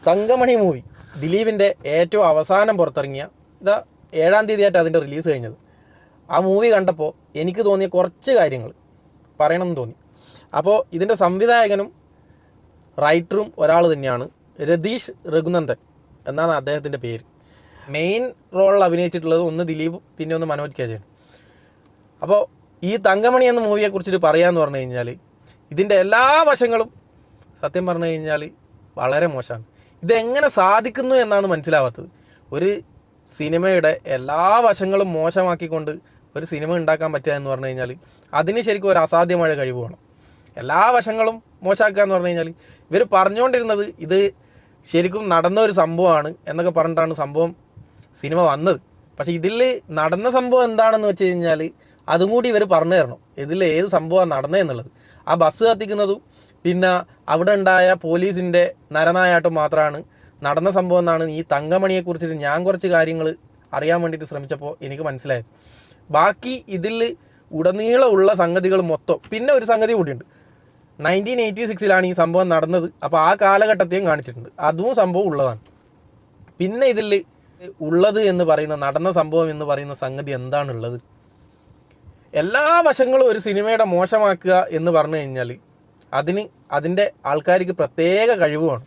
Thankamani movie ദിലീപിൻ്റെ ഏറ്റവും അവസാനം പുറത്തിറങ്ങിയ 7-ാം തീയതിയായിട്ട് അതിൻ്റെ റിലീസ് കഴിഞ്ഞത്. ആ മൂവി കണ്ടപ്പോൾ എനിക്ക് തോന്നിയ കുറച്ച് കാര്യങ്ങൾ പറയണമെന്ന് തോന്നി. അപ്പോൾ ഇതിൻ്റെ സംവിധായകനും റൈറ്ററും ഒരാൾ തന്നെയാണ്, രതീഷ് രഘുനന്ദൻ എന്നാണ് അദ്ദേഹത്തിൻ്റെ പേര്. മെയിൻ റോളിൽ അഭിനയിച്ചിട്ടുള്ളത് ഒന്ന് ദിലീപ്, പിന്നെ ഒന്ന് മനോജ് കെ ജയൻ. അപ്പോൾ ഈ തങ്കമണി എന്ന മൂവിയെക്കുറിച്ചിട്ട് പറയാമെന്ന് പറഞ്ഞു കഴിഞ്ഞാൽ ഇതിൻ്റെ എല്ലാ വശങ്ങളും സത്യം പറഞ്ഞു കഴിഞ്ഞാൽ വളരെ മോശമാണ്. ഇതെങ്ങനെ സാധിക്കുന്നു എന്നാണ് മനസ്സിലാവാത്തത്. ഒരു സിനിമയുടെ എല്ലാ വശങ്ങളും മോശമാക്കിക്കൊണ്ട് ഒരു സിനിമ ഉണ്ടാക്കാൻ പറ്റുക എന്ന് പറഞ്ഞു കഴിഞ്ഞാൽ അതിന് ശരിക്കും ഒരു അസാധ്യമായ കഴിവ് വേണം. എല്ലാ വശങ്ങളും മോശമാക്കുക എന്ന് പറഞ്ഞു കഴിഞ്ഞാൽ ഇവർ പറഞ്ഞുകൊണ്ടിരുന്നത് ഇത് ശരിക്കും നടന്ന ഒരു സംഭവമാണ് എന്നൊക്കെ പറഞ്ഞിട്ടാണ് സംഭവം സിനിമ വന്നത്. പക്ഷേ ഇതിൽ നടന്ന സംഭവം എന്താണെന്ന് വെച്ച് കഴിഞ്ഞാൽ അതും കൂടി ഇവർ പറഞ്ഞു തരണം, ഇതിൽ ഏത് സംഭവമാണ് നടന്നതെന്നുള്ളത്. ആ ബസ് കത്തിക്കുന്നതും പിന്നെ അവിടെ ഉണ്ടായ പോലീസിൻ്റെ നരനായാട്ടം മാത്രമാണ് നടന്ന സംഭവം എന്നാണ് ഈ തങ്കമണിയെക്കുറിച്ചിട്ട് ഞാൻ കുറച്ച് കാര്യങ്ങൾ അറിയാൻ വേണ്ടിയിട്ട് ശ്രമിച്ചപ്പോൾ എനിക്ക് മനസ്സിലായത്. ബാക്കി ഇതിൽ ഉടനീളമുള്ള സംഗതികൾ മൊത്തം, പിന്നെ ഒരു സംഗതി കൂടിയുണ്ട്, 1986 ഈ സംഭവം നടന്നത്. അപ്പോൾ ആ കാലഘട്ടത്തെയും കാണിച്ചിട്ടുണ്ട്, അതും സംഭവം ഉള്ളതാണ്. പിന്നെ ഇതിൽ ഉള്ളത് എന്ന് പറയുന്ന നടന്ന സംഭവം എന്ന് പറയുന്ന സംഗതി എന്താണുള്ളത്? എല്ലാ വശങ്ങളും ഒരു സിനിമയുടെ മോശമാക്കുക എന്ന് പറഞ്ഞു കഴിഞ്ഞാൽ അതിൻ്റെ ആൾക്കാർക്ക് പ്രത്യേക കഴിവുമാണ്.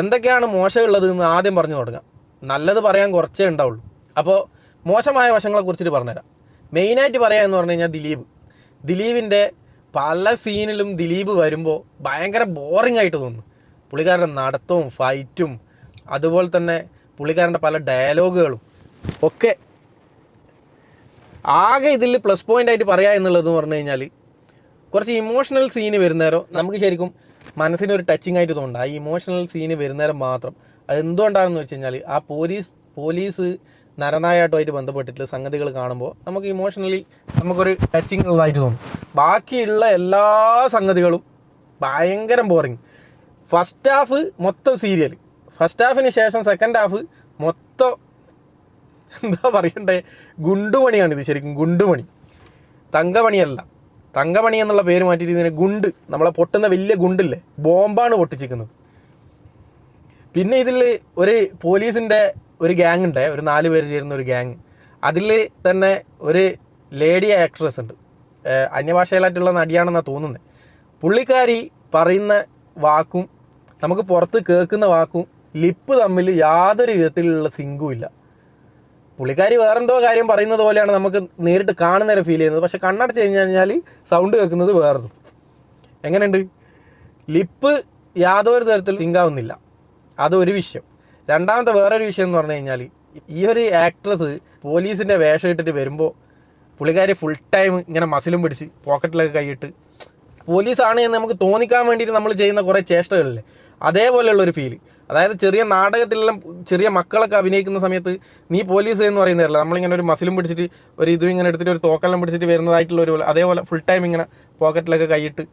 എന്തൊക്കെയാണ് മോശമുള്ളത് എന്ന് ആദ്യം പറഞ്ഞു തുടങ്ങാം. നല്ലത് പറയാൻ കുറച്ചേ ഉണ്ടാവുള്ളൂ. അപ്പോൾ മോശമായ വശങ്ങളെക്കുറിച്ചിട്ട് പറഞ്ഞുതരാം. മെയിനായിട്ട് പറയാമെന്ന് എന്ന് പറഞ്ഞു കഴിഞ്ഞാൽ ദിലീപിൻ്റെ പല സീനിലും ദിലീപ് വരുമ്പോൾ ഭയങ്കര ബോറിംഗ് ആയിട്ട് തോന്നുന്നു. പുള്ളിക്കാരൻ്റെ നടത്തവും ഫൈറ്റും അതുപോലെ തന്നെ പുള്ളിക്കാരൻ്റെ പല ഡയലോഗുകളും ഒക്കെ. ആകെ ഇതിൽ പ്ലസ് പോയിൻ്റ് ആയിട്ട് പറയാം എന്നുള്ളതെന്ന് പറഞ്ഞു കഴിഞ്ഞാൽ കുറച്ച് ഇമോഷണൽ സീന് വരുന്നേരം നമുക്ക് ശരിക്കും മനസ്സിനൊരു ടച്ചിങ് ആയിട്ട് തോന്നുന്നുണ്ട്. ആ ഇമോഷണൽ സീന് വരുന്നേരം മാത്രം. അതെന്തുകൊണ്ടാണെന്ന് വെച്ച് കഴിഞ്ഞാൽ ആ പോലീസ് നരനായാട്ടമായിട്ട് ബന്ധപ്പെട്ടിട്ടുള്ള സംഗതികൾ കാണുമ്പോൾ നമുക്ക് ഇമോഷണലി നമുക്കൊരു ടച്ചിങ് ഉള്ളതായിട്ട് തോന്നും. ബാക്കിയുള്ള എല്ലാ സംഗതികളും ഭയങ്കര ബോറിങ്. ഫസ്റ്റ് ഹാഫ് മൊത്തം സീരിയൽ, ഫസ്റ്റ് ഹാഫിന് ശേഷം സെക്കൻഡ് ഹാഫ് മൊത്തം എന്താ പറയണ്ടേ, ഗുണ്ടുമണിയാണിത്. ശരിക്കും ഗുണ്ടുമണി, തങ്കമണിയല്ല. തങ്കമണി എന്നുള്ള പേര് മാറ്റിയിട്ട് ഇതിനെ ഗുണ്ട്, നമ്മളെ പൊട്ടുന്ന വലിയ ഗുണ്ടില്ലേ, ബോംബാണ് പൊട്ടിച്ചിരിക്കുന്നത്. പിന്നെ ഇതിൽ ഒരു പോലീസിൻ്റെ ഒരു ഗ്യാങ് ഉണ്ട്, ഒരു 4 പേര് ചേരുന്ന ഒരു ഗ്യാങ്. അതിൽ തന്നെ ഒരു ലേഡി ആക്ട്രസ് ഉണ്ട്, അന്യഭാഷയിലായിട്ടുള്ള നടിയാണെന്നാണ് തോന്നുന്നത്. പുള്ളിക്കാരി പറയുന്ന വാക്കും നമുക്ക് പുറത്ത് കേൾക്കുന്ന വാക്കും ലിപ്പ് തമ്മിൽ യാതൊരു വിധത്തിലുള്ള സിങ്കും ഇല്ല. പുള്ളിക്കാരി വേറെന്തോ കാര്യം പറയുന്നത് പോലെയാണ് നമുക്ക് നേരിട്ട് കാണുന്നേരം ഫീൽ ചെയ്യുന്നത്. പക്ഷെ കണ്ണടച്ച് കഴിഞ്ഞാൽ സൗണ്ട് കേൾക്കുന്നത് വേറെതും. എങ്ങനെയുണ്ട്? ലിപ്പ് യാതൊരു തരത്തിൽ സിങ്കാവുന്നില്ല. അതൊരു വിഷയം. രണ്ടാമത്തെ വേറൊരു വിഷയം എന്ന് പറഞ്ഞു കഴിഞ്ഞാൽ ഈ ഒരു ആക്ട്രസ് പോലീസിൻ്റെ വേഷം ഇട്ടിട്ട് വരുമ്പോൾ പുള്ളിക്കാരി ഫുൾ ടൈം ഇങ്ങനെ മസിലും പിടിച്ച് പോക്കറ്റിലൊക്കെ കൈയിട്ട് പോലീസാണ് എന്ന് നമുക്ക് തോന്നിക്കാൻ വേണ്ടിയിട്ട് നമ്മൾ ചെയ്യുന്ന കുറേ ചേഷ്ടകളില്ലേ, അതേപോലെയുള്ളൊരു ഫീല്. അതായത് ചെറിയ നാടകത്തിലെല്ലാം ചെറിയ മക്കളൊക്കെ അഭിനയിക്കുന്ന സമയത്ത് നീ പോലീസ് എന്ന് പറയുന്നതല്ല, നമ്മളിങ്ങനെ ഒരു മസിലും പിടിച്ചിട്ട് ഒരു ഇതും ഇങ്ങനെ എടുത്തിട്ട് ഒരു തോക്കെല്ലാം പിടിച്ചിട്ട് വരുന്നതായിട്ടുള്ള ഒരു, അതേപോലെ ഫുൾ ടൈം ഇങ്ങനെ പോക്കറ്റിലൊക്കെ കൈയിട്ട്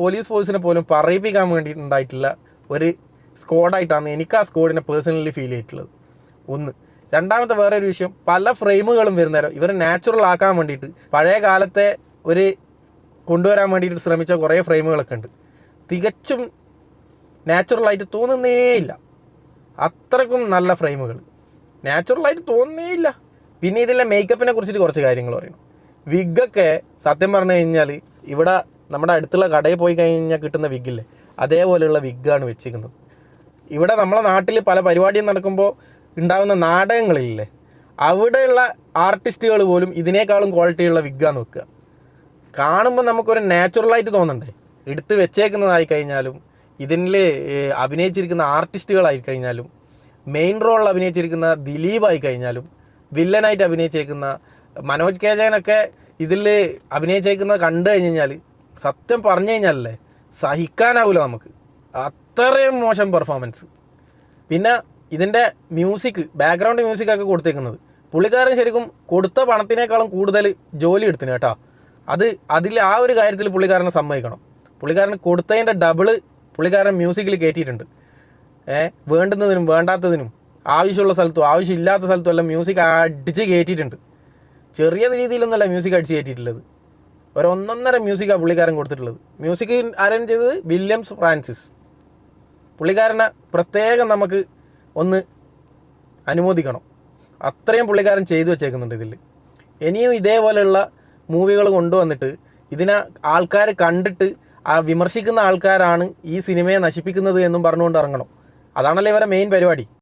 പോലീസ് ഫോഴ്സിനെ പോലും പറയിപ്പിക്കാൻ വേണ്ടിയിട്ടുണ്ടായിട്ടുള്ള ഒരു സ്ക്വാഡായിട്ടാണ് എനിക്ക് ആ സ്ക്വാഡിനെ പേഴ്സണലി ഫീൽ ചെയ്തിട്ടുള്ളത്. ഒന്ന്. രണ്ടാമത്തെ വേറൊരു വിഷയം, പല ഫ്രെയിമുകളും വരുന്നേരം ഇവർ നാച്ചുറൽ ആക്കാൻ വേണ്ടിയിട്ട് പഴയ കാലത്തെ ഒരു കൊണ്ടുവരാൻ വേണ്ടിയിട്ട് ശ്രമിച്ച കുറേ ഫ്രെയിമുകളൊക്കെ ഉണ്ട്. തികച്ചും നാച്ചുറലായിട്ട് തോന്നുന്നേ ഇല്ല. അത്രക്കും നല്ല ഫ്രെയിമുകൾ നാച്ചുറലായിട്ട് തോന്നുന്നേ ഇല്ല. പിന്നെ ഇതിലെ മേക്കപ്പിനെ കുറിച്ചിട്ട് കുറച്ച് കാര്യങ്ങൾ പറയണം. വിഗൊക്കെ സത്യം പറഞ്ഞു കഴിഞ്ഞാൽ ഇവിടെ നമ്മുടെ അടുത്തുള്ള കടയിൽ പോയി കഴിഞ്ഞാൽ കിട്ടുന്ന വിഗില്ലേ, അതേപോലെയുള്ള വിഗാണ് വെച്ചിരിക്കുന്നത്. ഇവിടെ നമ്മളെ നാട്ടിൽ പല പരിപാടിയും നടക്കുമ്പോൾ ഉണ്ടാകുന്ന നാടകങ്ങളില്ലേ, അവിടെയുള്ള ആർട്ടിസ്റ്റുകൾ പോലും ഇതിനേക്കാളും ക്വാളിറ്റിയുള്ള വിഗാന്ന് വെക്കുക. കാണുമ്പോൾ നമുക്കൊരു നാച്ചുറലായിട്ട് തോന്നണ്ടേ. എടുത്ത് വെച്ചേക്കുന്നതായി കഴിഞ്ഞാലും ഇതിൽ അഭിനയിച്ചിരിക്കുന്ന ആർട്ടിസ്റ്റുകളായി കഴിഞ്ഞാലും മെയിൻ റോളിൽ അഭിനയിച്ചിരിക്കുന്ന ദിലീപായി കഴിഞ്ഞാലും വില്ലനായിട്ട് അഭിനയിച്ചേക്കുന്ന മനോജ് കെ ജയനൊക്കെ ഇതിൽ അഭിനയിച്ചേക്കുന്നത് കണ്ടു കഴിഞ്ഞാൽ സത്യം പറഞ്ഞു കഴിഞ്ഞാലല്ലേ സഹിക്കാനാവില്ല നമുക്ക്. അത്രയും മോശം പെർഫോമൻസ്. പിന്നെ ഇതിൻ്റെ മ്യൂസിക്, ബാക്ക്ഗ്രൗണ്ട് മ്യൂസിക്കൊക്കെ കൊടുത്തേക്കുന്നത് പുള്ളിക്കാരൻ ശരിക്കും കൊടുത്ത പണത്തിനേക്കാളും കൂടുതൽ ജോലി എടുത്തിന് കേട്ടോ. അതിൽ ആ ഒരു കാര്യത്തിൽ പുള്ളിക്കാരനെ സമ്മതിക്കണം. പുള്ളിക്കാരന് കൊടുത്തതിൻ്റെ ഡബിള് പുള്ളിക്കാരൻ മ്യൂസിക്കിൽ കയറ്റിയിട്ടുണ്ട്. വേണ്ടുന്നതിനും വേണ്ടാത്തതിനും ആവശ്യമുള്ള സ്ഥലത്തും ആവശ്യമില്ലാത്ത സ്ഥലത്തും എല്ലാം മ്യൂസിക് അടിച്ച് കയറ്റിയിട്ടുണ്ട്. ചെറിയ രീതിയിലൊന്നുമല്ല മ്യൂസിക് അടിച്ച് കയറ്റിയിട്ടുള്ളത്, ഒരു 1.5 മ്യൂസിക്കാണ് പുള്ളിക്കാരൻ കൊടുത്തിട്ടുള്ളത്. മ്യൂസിക് അറേഞ്ച് ചെയ്തത് വില്യംസ് ഫ്രാൻസിസ്. പുള്ളിക്കാരനെ പ്രത്യേകം നമുക്ക് ഒന്ന് അനുമോദിക്കണം. അത്രയും പുള്ളിക്കാരൻ ചെയ്തു വെച്ചേക്കുന്നുണ്ട് ഇതിൽ. ഇനിയും ഇതേപോലെയുള്ള മൂവികൾ കൊണ്ടുവന്നിട്ട് ഇതിനെ ആൾക്കാർ കണ്ടിട്ട് ആ വിമർശിക്കുന്ന ആൾക്കാരാണ് ഈ സിനിമയെ നശിപ്പിക്കുന്നത് എന്നും പറഞ്ഞുകൊണ്ട് ഇറങ്ങണം. അതാണല്ലോ ഇവരെ മെയിൻ പരിപാടി.